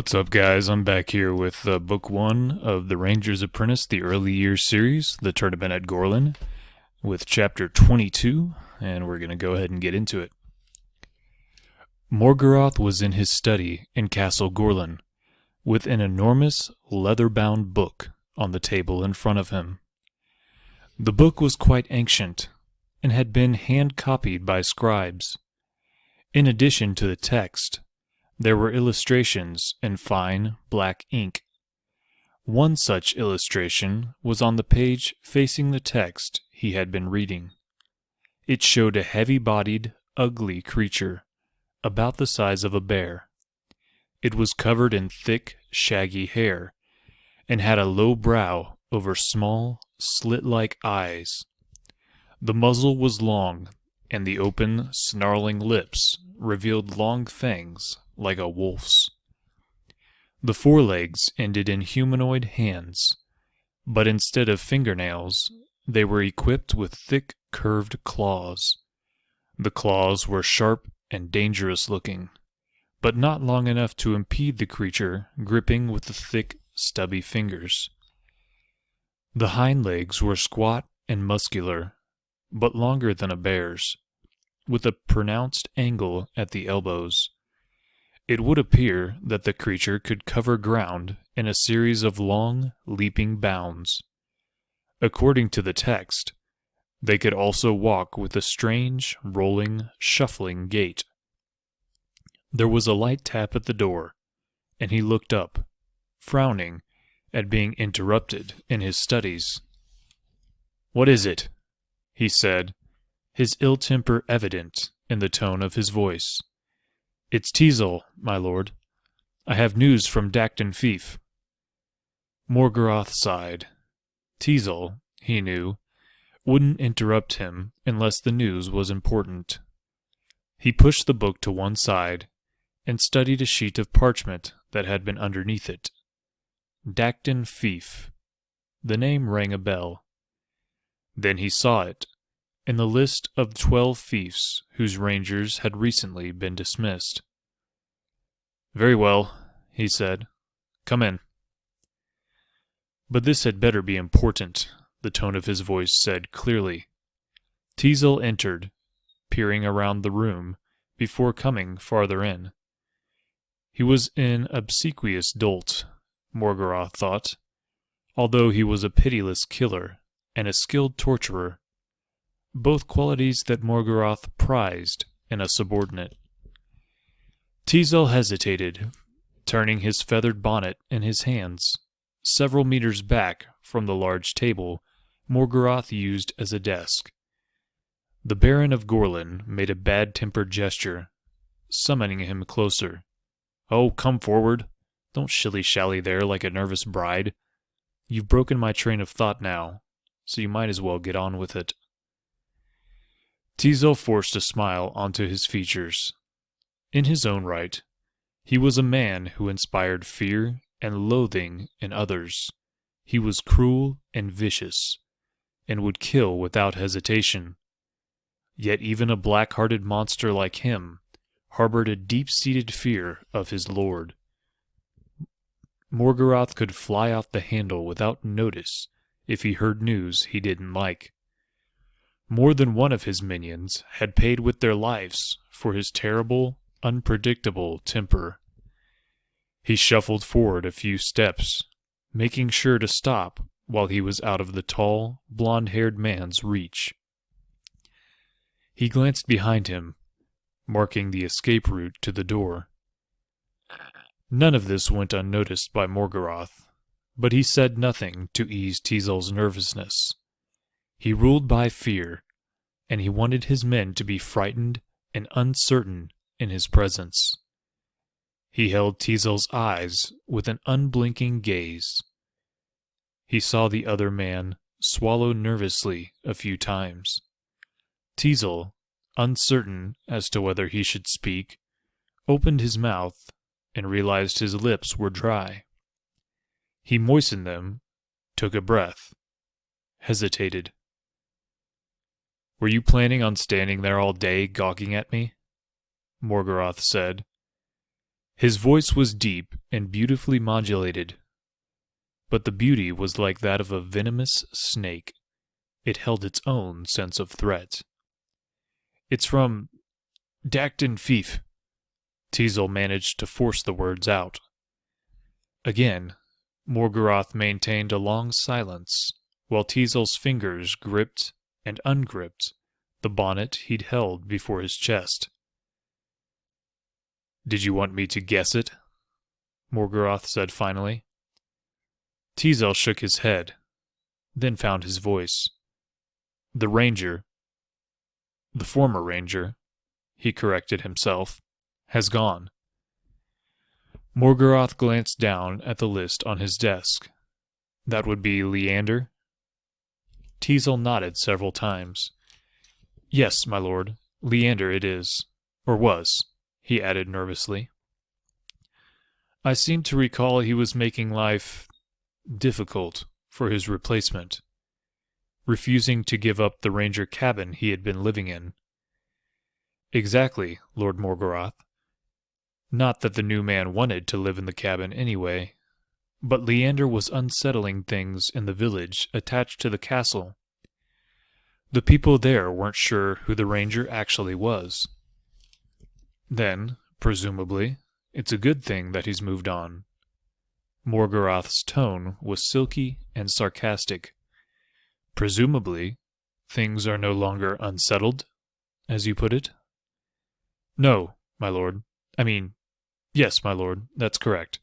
What's up, guys? I'm back here with book one of the Ranger's Apprentice, the early years series, the tournament at Gorlan, with chapter 22, and we're going to go ahead and get into it. Morgoth was in his study in Castle Gorlan, with an enormous leather-bound book on the table in front of him. The book was quite ancient, and had been hand-copied by scribes. In addition to the text, there were illustrations in fine black ink. One such illustration was on the page facing the text he had been reading. It showed a heavy-bodied, ugly creature, about the size of a bear. It was covered in thick, shaggy hair, and had a low brow over small, slit-like eyes. The muzzle was long, and the open, snarling lips revealed long fangs like a wolf's. The forelegs ended in humanoid hands, but instead of fingernails, they were equipped with thick, curved claws. The claws were sharp and dangerous-looking, but not long enough to impede the creature gripping with the thick, stubby fingers. The hind legs were squat and muscular, but longer than a bear's, with a pronounced angle at the elbows. It would appear that the creature could cover ground in a series of long, leaping bounds. According to the text, they could also walk with a strange, rolling, shuffling gait. There was a light tap at the door, and he looked up, frowning at being interrupted in his studies. "What is it?" he said, his ill temper evident in the tone of his voice. "It's Teasel, my lord. I have news from Dacton Fief." Morgoth sighed. Teasel, he knew, wouldn't interrupt him unless the news was important. He pushed the book to one side and studied a sheet of parchment that had been underneath it. Dacton Fief. The name rang a bell. Then he saw it in the list of 12 fiefs whose rangers had recently been dismissed. "Very well," he said. "Come in." "But this had better be important," the tone of his voice said clearly. Teasel entered, peering around the room before coming farther in. He was an obsequious dolt, Morgoth thought, although he was a pitiless killer and a skilled torturer, both qualities that Morgoth prized in a subordinate. Teasel hesitated, turning his feathered bonnet in his hands, several meters back from the large table Morgoth used as a desk. The Baron of Gorlan made a bad-tempered gesture, summoning him closer. "Oh, come forward. Don't shilly-shally there like a nervous bride. You've broken my train of thought now, so you might as well get on with it." Teasel forced a smile onto his features. In his own right, he was a man who inspired fear and loathing in others. He was cruel and vicious, and would kill without hesitation. Yet even a black-hearted monster like him harbored a deep-seated fear of his lord. Morgoth could fly off the handle without notice if he heard news he didn't like. More than one of his minions had paid with their lives for his terrible, unpredictable temper. He shuffled forward a few steps, making sure to stop while he was out of the tall, blond-haired man's reach. He glanced behind him, marking the escape route to the door. None of this went unnoticed by Morgoth, but he said nothing to ease Teasel's nervousness. He ruled by fear, and he wanted his men to be frightened and uncertain in his presence. He held Teasel's eyes with an unblinking gaze. He saw the other man swallow nervously a few times. Teasel, uncertain as to whether he should speak, opened his mouth and realized his lips were dry. He moistened them, took a breath, hesitated. "Were you planning on standing there all day gawking at me?" Morgoth said. His voice was deep and beautifully modulated, but the beauty was like that of a venomous snake. It held its own sense of threat. "It's from Dacton Fief." Teasel managed to force the words out. Again, Morgarath maintained a long silence, while Teasel's fingers gripped and ungripped the bonnet he'd held before his chest. "Did you want me to guess it?" Morgarath said finally. Teasel shook his head, then found his voice. The former ranger, he corrected himself, has gone." Morgarath glanced down at the list on his desk. "That would be Leander?" Teasel nodded several times. "Yes, my lord, Leander it is. Or was," he added nervously. "I seem to recall he was making life difficult for his replacement, refusing to give up the ranger cabin he had been living in." "Exactly, Lord Morgarath. Not that the new man wanted to live in the cabin anyway, but Leander was unsettling things in the village attached to the castle. The people there weren't sure who the ranger actually was. Then, presumably, it's a good thing that he's moved on." Morgarath's tone was silky and sarcastic. "Presumably, things are no longer unsettled, as you put it?" "No, my lord. Yes, my lord, that's correct."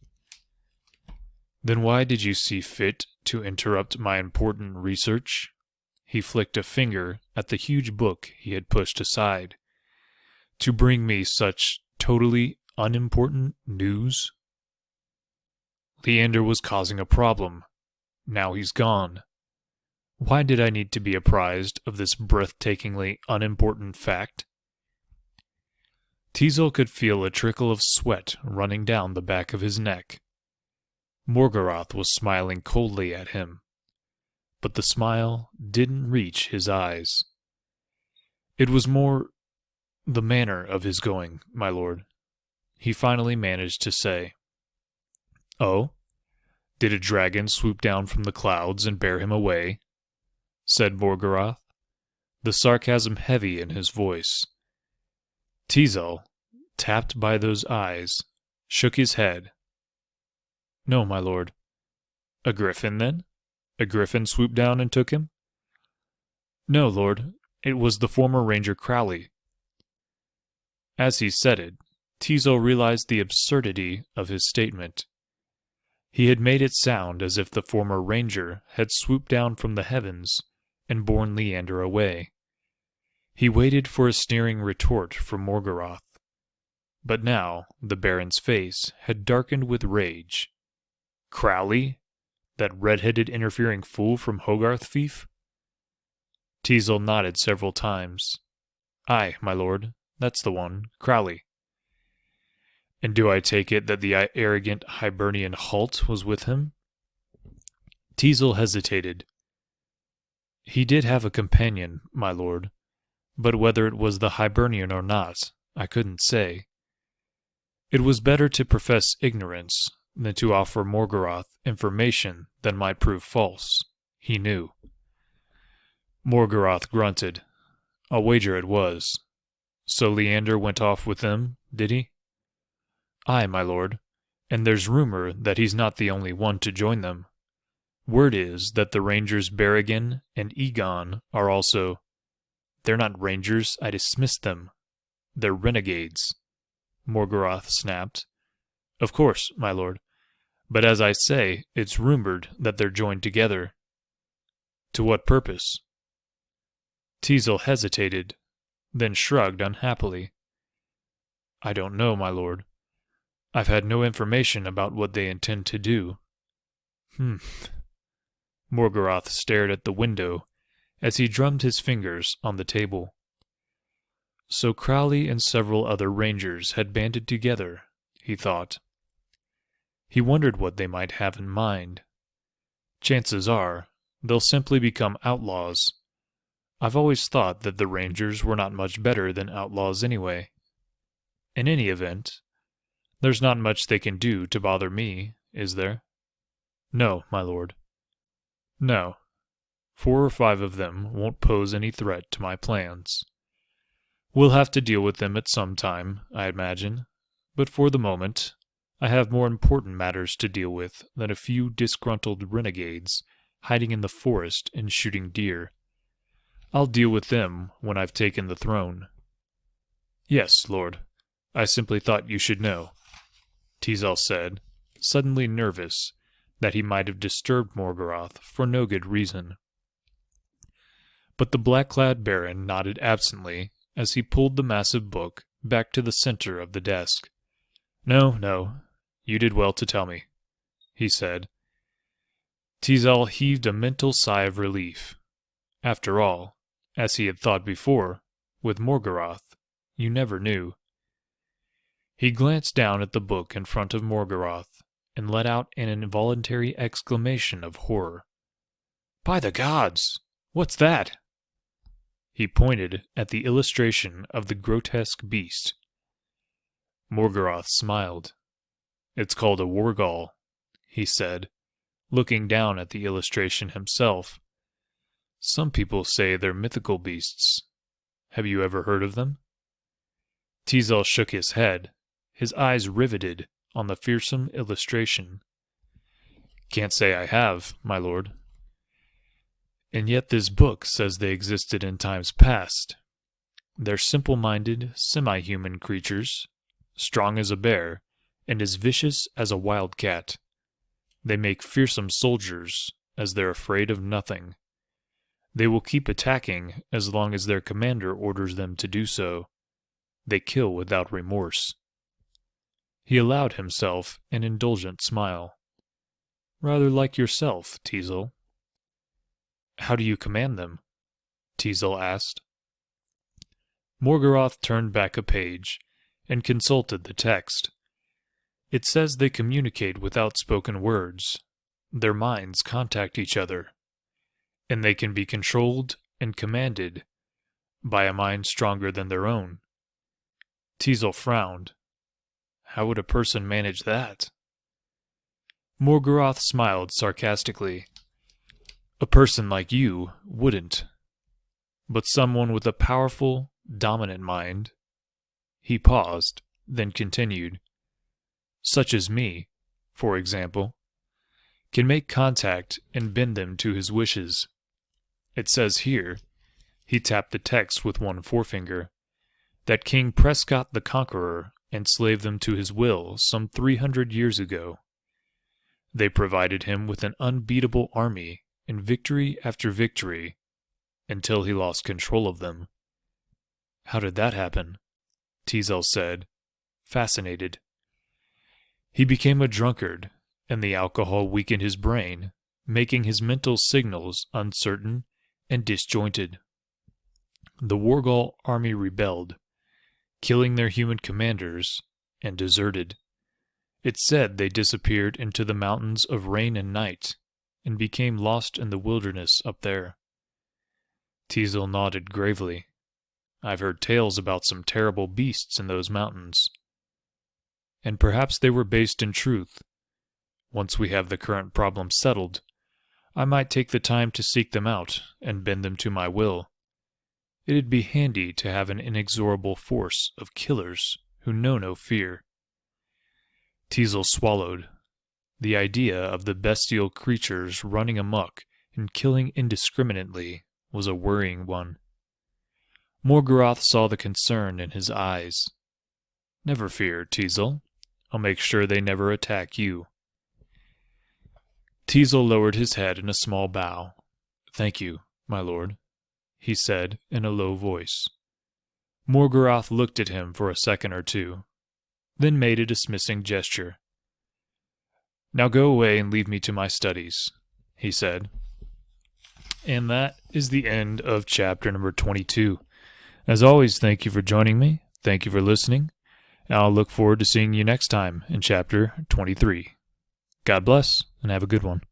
"Then why did you see fit to interrupt my important research?" He flicked a finger at the huge book he had pushed aside. "To bring me such totally unimportant news?" "Leander was causing a problem. Now he's gone. Why did I need to be apprised of this breathtakingly unimportant fact?" Teasel could feel a trickle of sweat running down the back of his neck. Morgarath was smiling coldly at him, but the smile didn't reach his eyes. "It was more the manner of his going, my lord," he finally managed to say. "Oh? Did a dragon swoop down from the clouds and bear him away?" said Morgarath, the sarcasm heavy in his voice. Teasel, tapped by those eyes, shook his head. "No, my lord." "A griffin, then? A griffin swooped down and took him?" "No, lord. It was the former Ranger Crowley." As he said it, Teasel realized the absurdity of his statement. He had made it sound as if the former ranger had swooped down from the heavens and borne Leander away. He waited for a sneering retort from Morgarath, but now the Baron's face had darkened with rage. "Crowley? That red-headed interfering fool from Hogarth Fief?" Teasel nodded several times. "Aye, my lord, that's the one, Crowley." "And do I take it that the arrogant Hibernian Halt was with him?" Teasel hesitated. "He did have a companion, my lord, but whether it was the Hibernian or not, I couldn't say. It was better to profess ignorance than to offer Morgarath information that might prove false, he knew." Morgarath grunted. "I'll wager it was. So Leander went off with them, did he?" "Aye, my lord, and there's rumor that he's not the only one to join them. Word is that the Rangers Berrigan and Egon are also—" "They're not Rangers, I dismissed them. They're renegades," Morgarath snapped. "Of course, my lord, but as I say, it's rumored that they're joined together." "To what purpose?" Teasel hesitated, then shrugged unhappily. "I don't know, my lord. I've had no information about what they intend to do." Morgarath stared at the window as he drummed his fingers on the table. So Crowley and several other rangers had banded together, he thought. He wondered what they might have in mind. Chances are, they'll simply become outlaws. I've always thought that the rangers were not much better than outlaws anyway. In any event, There's not much they can do to bother me, is there? No, my lord. No. 4 or 5 of them won't pose any threat to my plans. We'll have to deal with them at some time, I imagine, but for the moment, I have more important matters to deal with than a few disgruntled renegades hiding in the forest and shooting deer. I'll deal with them when I've taken the throne. Yes, lord. I simply thought you should know, Teasel said, suddenly nervous that he might have disturbed Morgoth for no good reason. But the black-clad baron nodded absently as he pulled the massive book back to the center of the desk. No, you did well to tell me, he said. Teasel heaved a mental sigh of relief. After all, as he had thought before, with Morgoth, you never knew. He glanced down at the book in front of Morgoth and let out an involuntary exclamation of horror. By the gods! What's that? He pointed at the illustration of the grotesque beast. Morgoth smiled. It's called a wargal, he said, looking down at the illustration himself. Some people say they're mythical beasts. Have you ever heard of them? Teasel shook his head, his eyes riveted on the fearsome illustration. Can't say I have, my lord. And yet this book says they existed in times past. They're simple-minded, semi-human creatures, strong as a bear, and as vicious as a wildcat. They make fearsome soldiers, as they're afraid of nothing. They will keep attacking as long as their commander orders them to do so. They kill without remorse. He allowed himself an indulgent smile. Rather like yourself, Teasel. How do you command them? Teasel asked. Morgoth turned back a page and consulted the text. It says they communicate without spoken words. Their minds contact each other, and they can be controlled and commanded by a mind stronger than their own. Teasel frowned. How would a person manage that? Morgoth smiled sarcastically. A person like you wouldn't. But someone with a powerful, dominant mind. He paused, then continued. Such as me, for example, can make contact and bend them to his wishes. It says here, he tapped the text with one forefinger, that King Prescott the Conqueror enslaved them to his will some 300 years ago. They provided him with an unbeatable army in victory after victory, until he lost control of them. How did that happen? Teasel said, fascinated. He became a drunkard, and the alcohol weakened his brain, making his mental signals uncertain and disjointed. The wargal army rebelled, killing their human commanders, and deserted. It said they disappeared into the mountains of rain and night, and became lost in the wilderness up there. Teasel nodded gravely. I've heard tales about some terrible beasts in those mountains. And perhaps they were based in truth. Once we have the current problem settled, I might take the time to seek them out and bend them to my will. It'd be handy to have an inexorable force of killers who know no fear. Teasel swallowed. The idea of the bestial creatures running amok and killing indiscriminately was a worrying one. Morgoth saw the concern in his eyes. Never fear, Teasel. I'll make sure they never attack you. Teasel lowered his head in a small bow. Thank you, my lord, he said in a low voice. Morgoth looked at him for a second or two, then made a dismissing gesture. Now go away and leave me to my studies, he said. And that is the end of chapter number 22. As always, thank you for joining me. Thank you for listening. I'll look forward to seeing you next time in chapter 23. God bless, and have a good one.